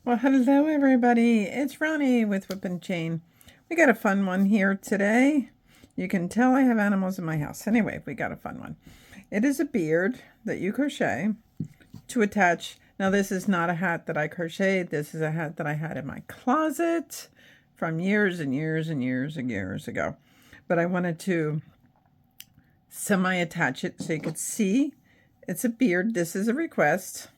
Well, hello everybody. It's Ronnie with Whip and Chain. We got a fun one here today. You can tell I have animals in my house. Anyway, we got a fun one. It is a beard that you crochet to attach. Now, this is not a hat that I crocheted. This is a hat that I had in my closet from years and years and years and years ago. But I wanted to semi-attach it so you could see. It's a beard. This is a request.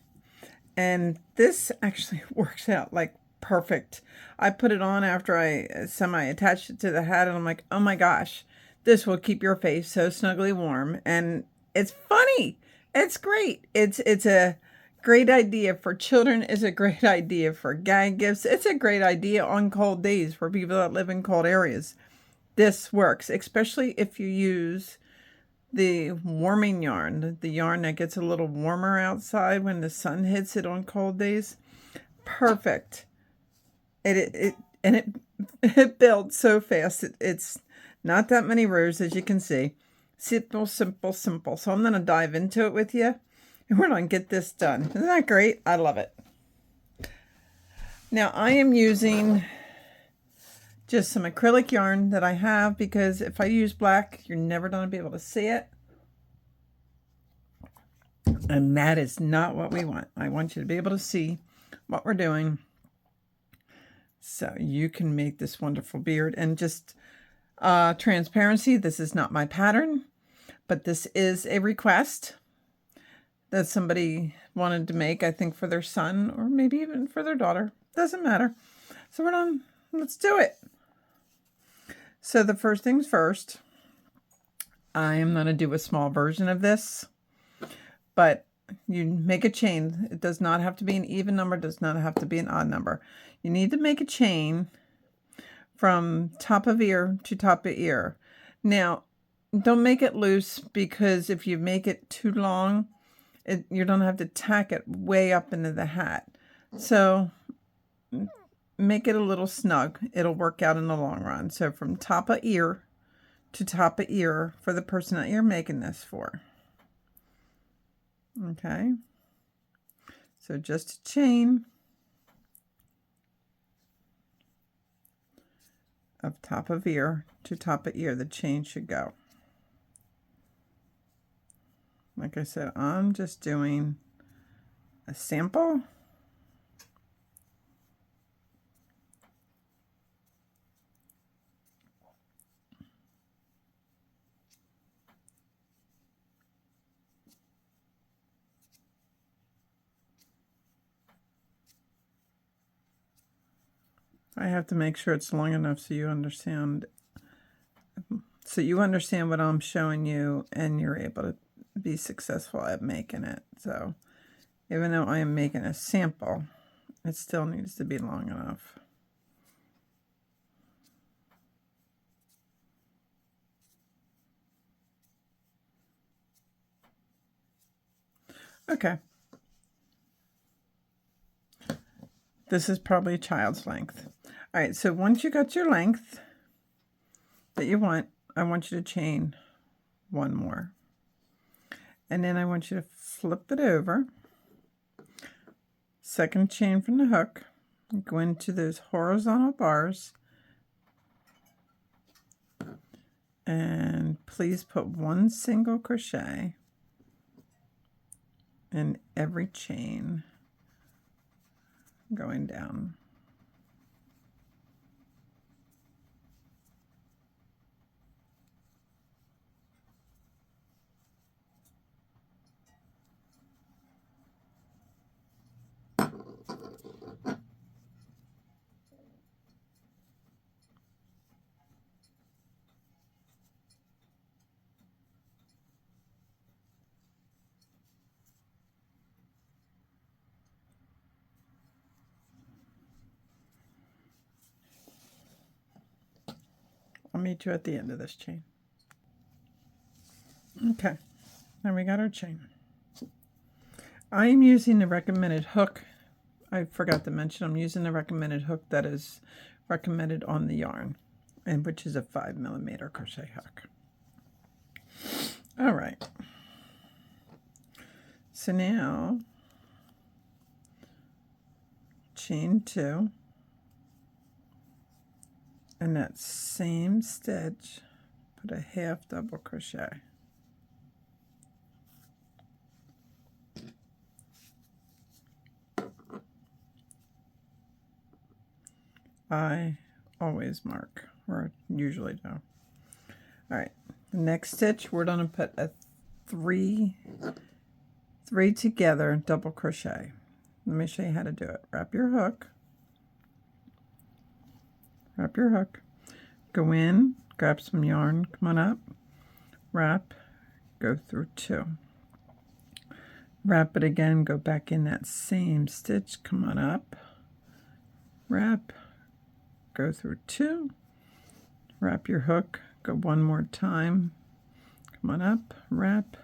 And this actually works out like perfect. I put it on after I semi-attached it to the hat, and I'm like, oh my gosh, this will keep your face so snugly warm. And it's funny. It's great. It's a great idea for children. It's a great idea for gag gifts. It's a great idea on cold days for people that live in cold areas. This works, especially if you use the warming yarn, the yarn that gets a little warmer outside when the sun hits it on cold days. Perfect. It builds so fast. It's not that many rows, as you can see. Simple, simple, simple. So I'm going to dive into it with you, and we're going to get this done. Isn't that great? I love it. Now I am using just some acrylic yarn that I have, because if I use black, you're never going to be able to see it. And that is not what we want. I want you to be able to see what we're doing so you can make this wonderful beard. And just transparency, this is not my pattern, but this is a request that somebody wanted to make, I think for their son or maybe even for their daughter. Doesn't matter. So let's do it. So the first things first, I am going to do a small version of this, but you make a chain. It does not have to be an even number, does not have to be an odd number. You need to make a chain from top of ear to top of ear. Now, don't make it loose, because if you make it too long, you don't have to tack it way up into the hat. So make it a little snug. It'll work out in the long run. So from top of ear to top of ear for the person that you're making this for. Okay. So just a chain of top of ear to top of ear. The chain should go. Like I said, I'm just doing a sample. I have to make sure it's long enough so you understand what I'm showing you, and you're able to be successful at making it. So even though I am making a sample, it still needs to be long enough. Okay. This is probably a child's length. All right, so once you got your length that you want, I want you to chain one more. And then I want you to flip it over. Second chain from the hook. Go into those horizontal bars. And please put one single crochet in every chain going down. I'll meet you at the end of this chain. Okay, now we got our chain. I am using the recommended hook. I forgot to mention I'm using the recommended hook that is recommended on the yarn, and which is a 5mm crochet hook. All right. So now chain 2, and that same stitch, put a half double crochet. I always mark, or usually do. All right, the next stitch, we're going to put a three together double crochet. Let me show you how to do it. Wrap your hook, go in, grab some yarn, come on up, wrap, go through 2. Wrap it again, go back in that same stitch, come on up, wrap, go through 2, wrap your hook, go one more time, come on up, wrap,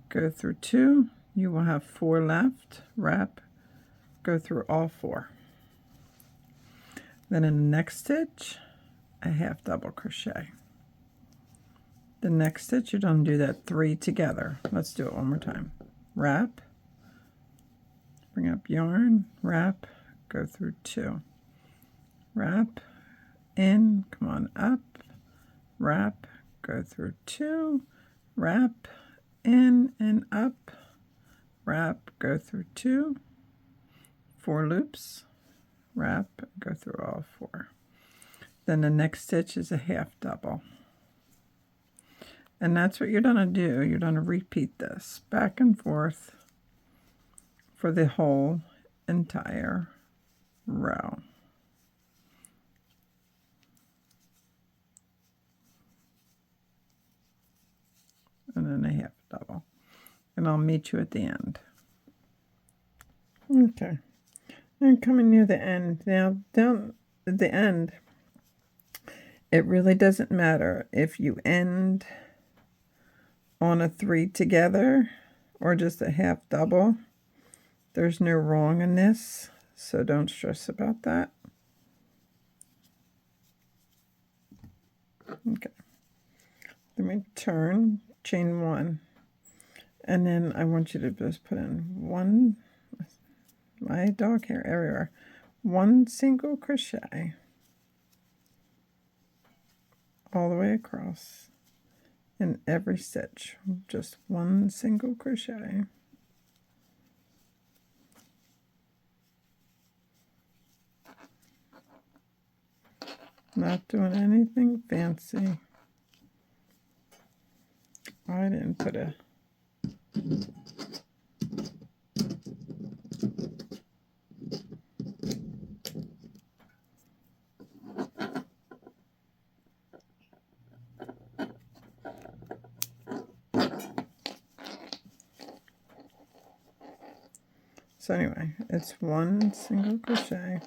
go through 2, you will have 4 left, wrap, go through all 4. Then in the next stitch, a half double crochet. The next stitch, you're going to do that 3 together. Let's do it one more time. Wrap, bring up yarn, wrap, go through 2. Wrap, in, come on up, wrap, go through 2, wrap, in and up, wrap, go through 2, 4 loops, wrap, go through all 4. Then the next stitch is a half double. And that's what you're going to do. You're going to repeat this back and forth for the whole entire row. And then a half double. And I'll meet you at the end. Okay. I'm coming near the end. Now, down at the end, it really doesn't matter if you end on a 3 together or just a half double. There's no wrong in this, so don't stress about that. Okay. Then we turn, chain 1, and then I want you to just put in one, my dog hair everywhere, 1 single crochet all the way across in every stitch, just 1 single crochet. Not doing anything fancy. I didn't put a So anyway, it's 1 single crochet.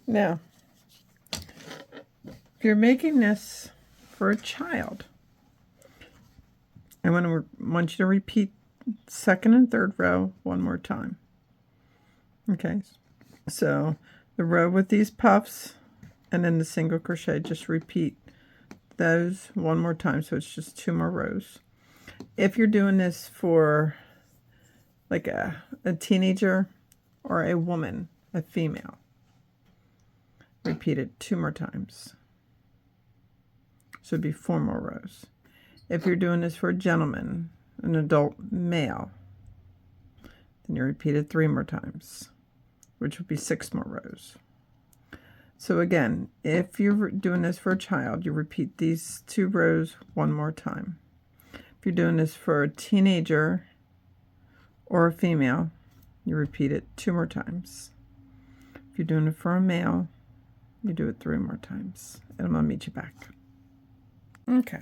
Now, if you're making this for a child, I want you to repeat second and third row one more time. Okay, so the row with these puffs and then the single crochet, just repeat those one more time, so it's just 2 more rows. If you're doing this for like a teenager or a woman, a female, repeat it 2 more times. So it'd be 4 more rows. If you're doing this for a gentleman, an adult male, then you repeat it 3 more times, which would be 6 more rows. So again, if you're doing this for a child, you repeat these 2 rows 1 more time. If you're doing this for a teenager or a female, you repeat it 2 more times. If you're doing it for a male, you do it 3 more times. And I'm going to meet you back. Okay.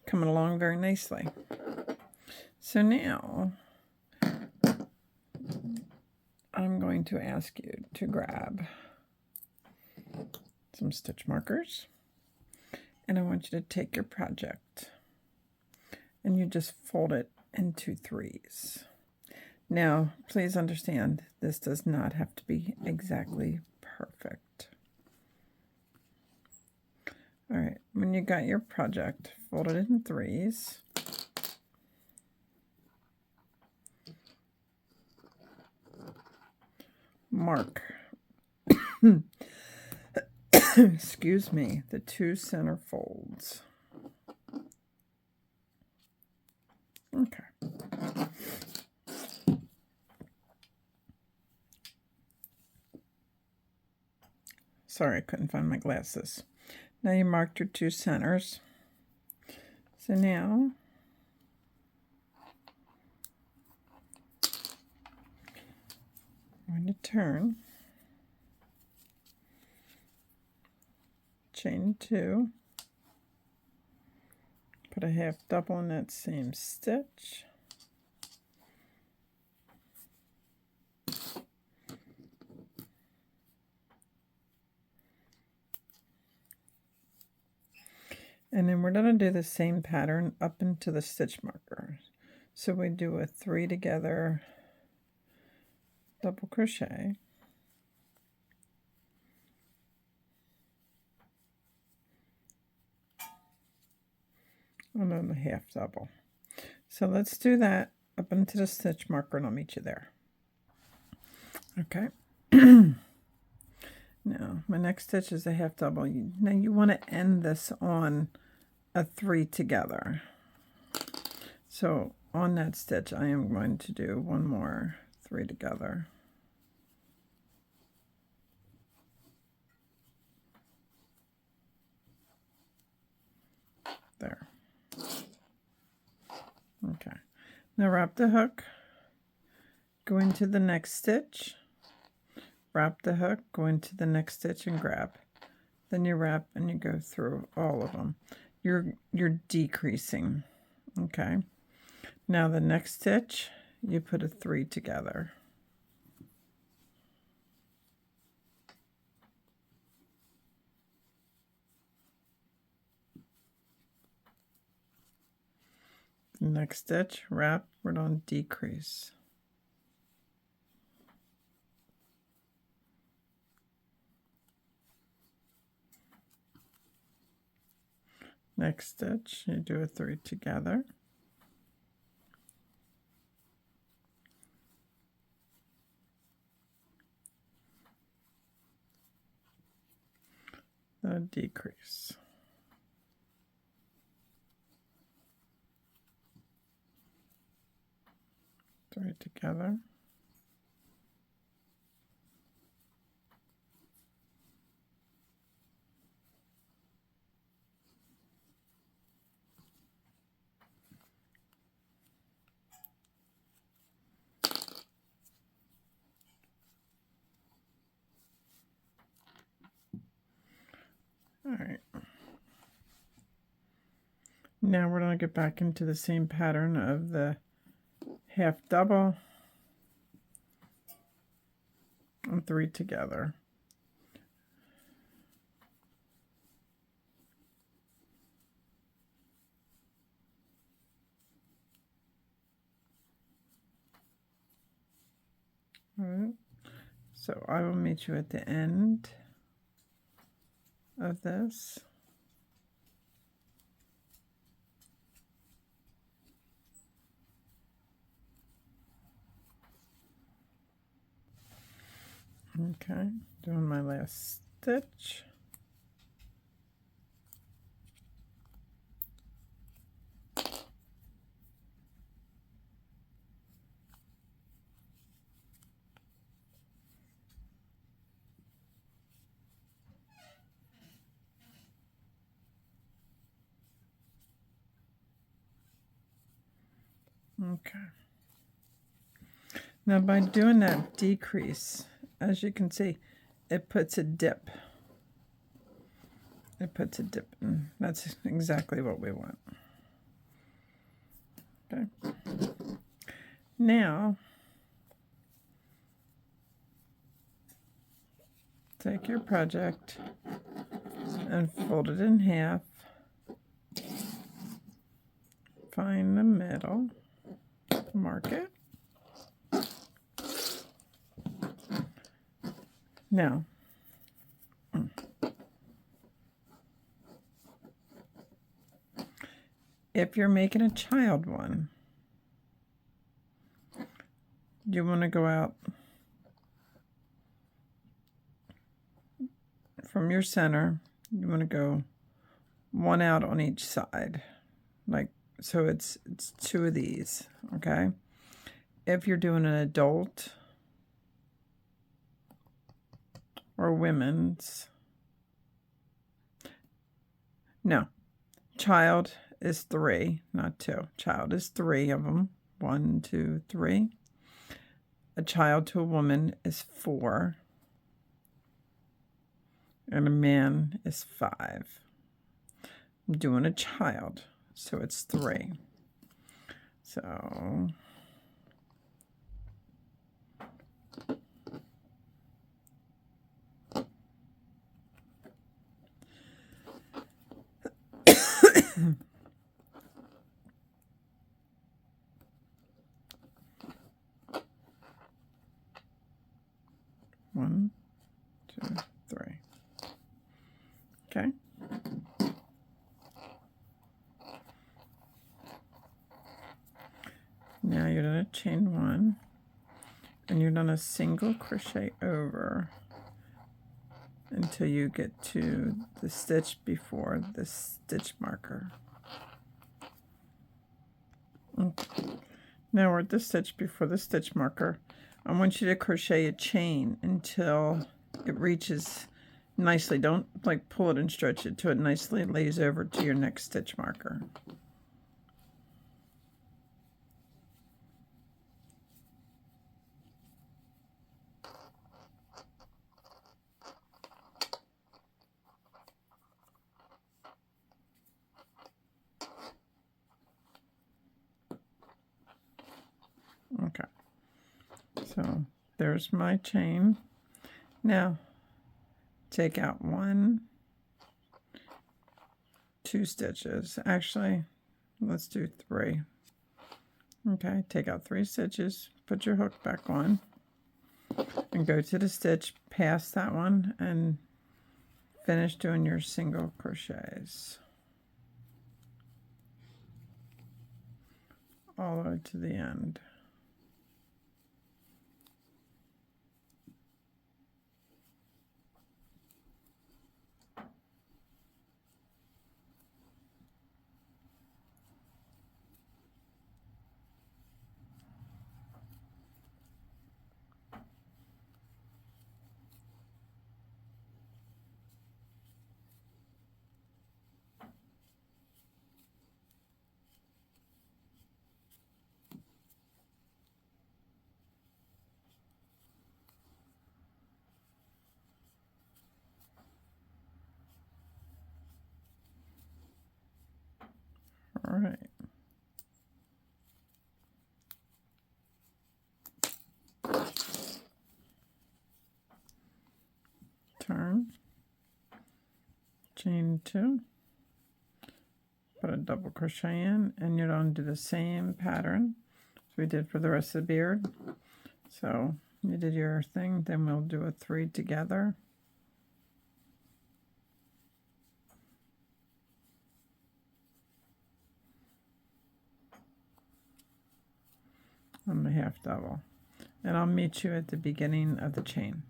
Coming along very nicely. So now I'm going to ask you to grab some stitch markers, and I want you to take your project and you just fold it into 3s. Now, please understand, this does not have to be exactly perfect. All right, when you got your project, fold it in 3s. Mark excuse me, the 2 center folds. Okay. Sorry, I couldn't find my glasses. Now you marked your 2 centers. So now I'm going to turn, chain 2, put a half double in that same stitch, and then we're going to do the same pattern up into the stitch marker. So we do a 3 together double crochet, and then a half double. So let's do that up into the stitch marker, and I'll meet you there. Okay. Now my next stitch is a half double. Now you want to end this on a 3 together. So on that stitch I am going to do 1 more 3 together. There. Okay. Now wrap the hook, go into the next stitch, wrap the hook, go into the next stitch and grab. Then you wrap and you go through all of them. You're decreasing. Okay. Now the next stitch, you put a 3 together. Next stitch, wrap, we're going to decrease. Next stitch, you do a 3 together. A decrease. Three together. All right. Now we're going to get back into the same pattern of the half double and 3 together. All right. So I will meet you at the end of this. Okay, doing my last stitch. Okay. Now by doing that decrease, as you can see, it puts a dip. It puts a dip in. That's exactly what we want. Okay. Now, take your project and fold it in half. Find the middle. Mark it. Now, if you're making a child one, you want to go out from your center. You want to go one out on each side, like so. It's two of these. Okay. If you're doing an adult or women's, no, child is 3, not 2. Child is 3 of them. 1, 2, 3. A child to a woman is 4. And a man is 5. I'm doing a child, so it's 3. So one, 2, 3. Okay. Now you're going to chain 1, and you're going to single crochet over until you get to the stitch before the stitch marker. Okay. Now we're at the stitch before the stitch marker. I want you to crochet a chain until it reaches nicely. Don't like pull it and stretch it till it nicely lays over to your next stitch marker. Okay, so there's my chain. Now take out 1, 2 stitches. Actually, let's do 3. Okay, take out 3 stitches, put your hook back on, and go to the stitch past that one and finish doing your single crochets all the way to the end. All right. Turn, chain 2, put a double crochet in, and you're going to do the same pattern as we did for the rest of the beard. So you did your thing, then we'll do a 3 together. On the half double, and I'll meet you at the beginning of the chain.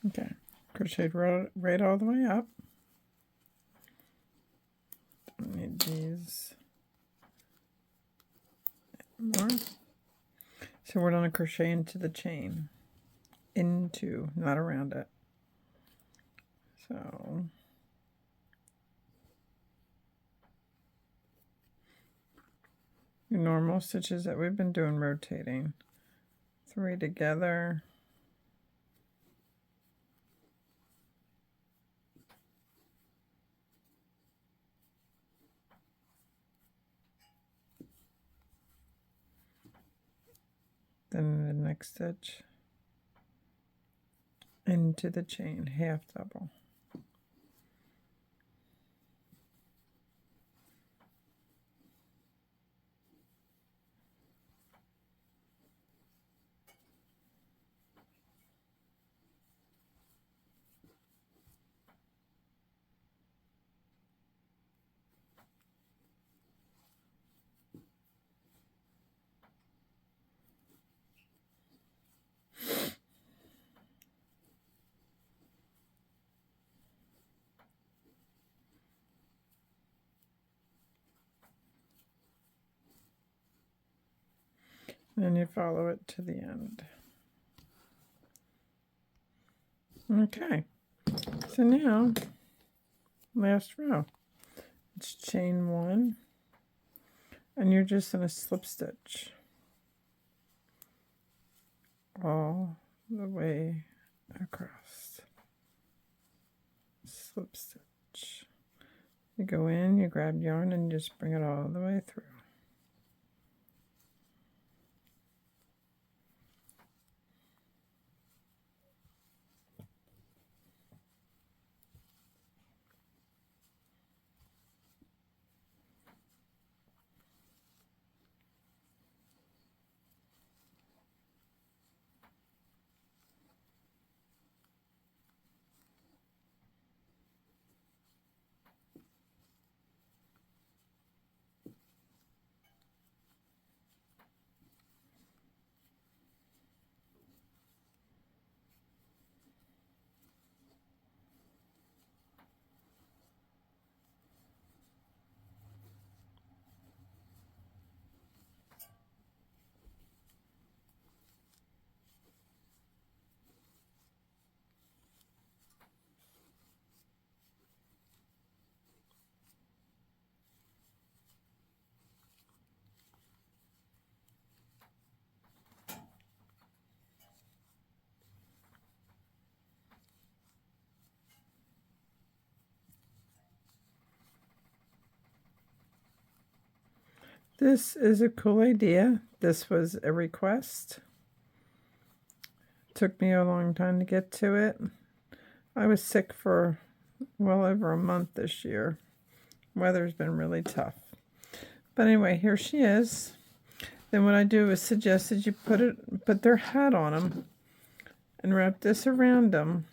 Okay, crocheted right all the way up. Don't need these more. So we're going to crochet into the chain. Into, not around it. So your normal stitches that we've been doing, rotating. 3 together. Then the next stitch into the chain, half double. And you follow it to the end. Okay, so now, last row. It's chain 1, and you're just going to slip stitch all the way across. Slip stitch. You go in, you grab yarn, and just bring it all the way through. This is a cool idea. This was a request. Took me a long time to get to it. I was sick for well over a month this year. Weather's been really tough. But anyway, here she is. Then what I do is suggest that you put their hat on them and wrap this around them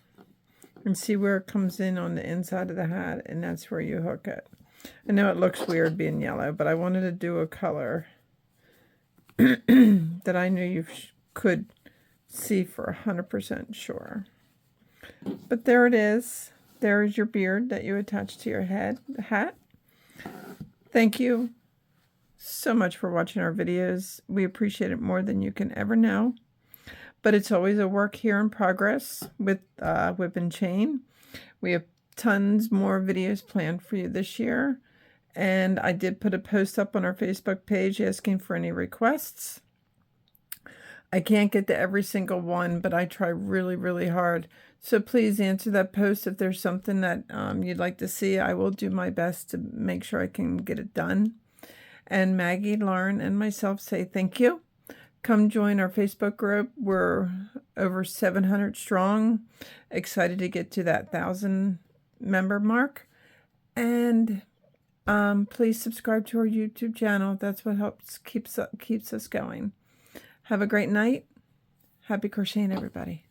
and see where it comes in on the inside of the hat, and that's where you hook it. I know it looks weird being yellow, but I wanted to do a color that I knew you could see for 100% sure. But there it is. There is your beard that you attach to your hat. Thank you so much for watching our videos. We appreciate it more than you can ever know. But it's always a work here in progress with whip and chain. We have tons more videos planned for you this year. And I did put a post up on our Facebook page asking for any requests. I can't get to every single one, but I try really, really hard. So please answer that post if there's something that you'd like to see. I will do my best to make sure I can get it done. And Maggie, Lauren, and myself say thank you. Come join our Facebook group. We're over 700 strong. Excited to get to that 1,000 member mark. And please subscribe to our YouTube channel. That's what helps keeps us going. Have a great night. Happy crocheting, everybody.